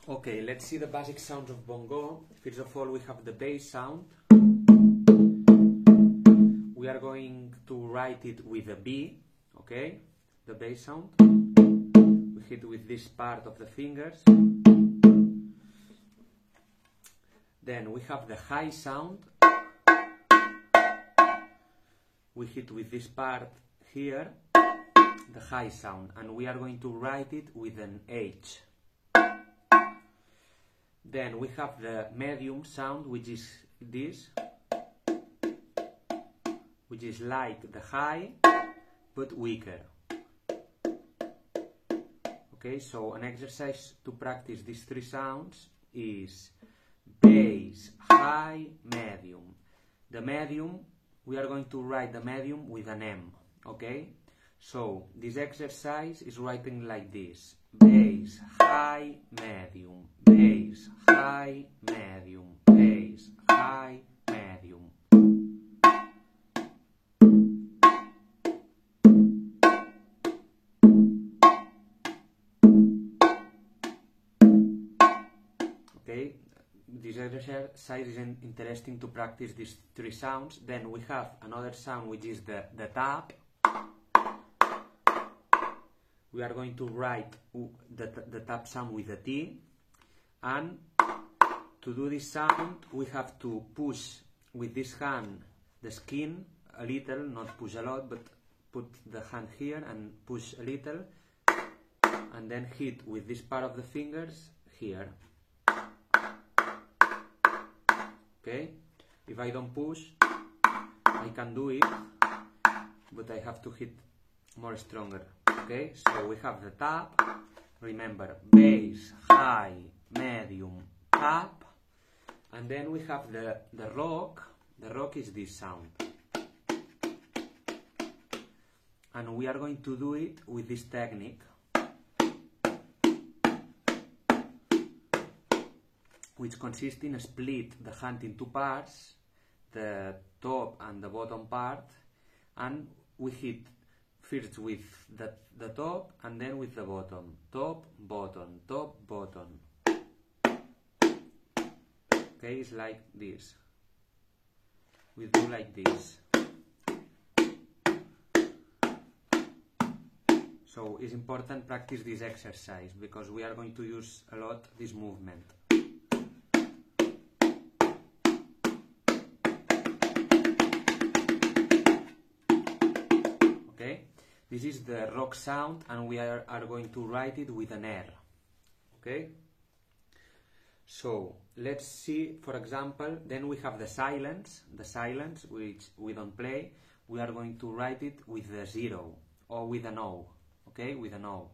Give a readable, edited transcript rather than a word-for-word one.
Okay, let's see the basic sounds of bongo. First of all, we have the bass sound. We are going to write it with a B, okay? The bass sound. We hit with this part of the fingers. Then we have the high sound. We hit with this part here, the high sound, and we are going to write it with an H. Then we have the medium sound, which is this, which is like the high, but weaker. Okay, so an exercise to practice these three sounds is bass, high, medium. The medium, we are going to write the medium with an M, okay? So this exercise is writing like this: bass, high, medium, bass, high, medium, bass, high, medium. Okay, this exercise is interesting to practice these three sounds. Then we have another sound, which is the tap. We are going to write the tap sound with a T, and to do this sound we have to push with this hand the skin a little, not push a lot, but put the hand here and push a little, and then hit with this part of the fingers here. Okay, if I don't push, I can do it, but I have to hit more stronger. Okay, so we have the tap. Remember, bass, high, medium, tap, and then we have the rock. The rock is this sound, and we are going to do it with this technique, which consists in split the hand in two parts, the top and the bottom part, and we hit first with the top and then with the bottom. Top, bottom, top, bottom. Okay, it's like this. We do like this. So it's important to practice this exercise because we are going to use a lot this movement. Okay? This is the rock sound, and we are going to write it with an R. Okay? So let's see, for example, then we have the silence, which we don't play. We are going to write it with the 0 or with an O. Okay? With an O.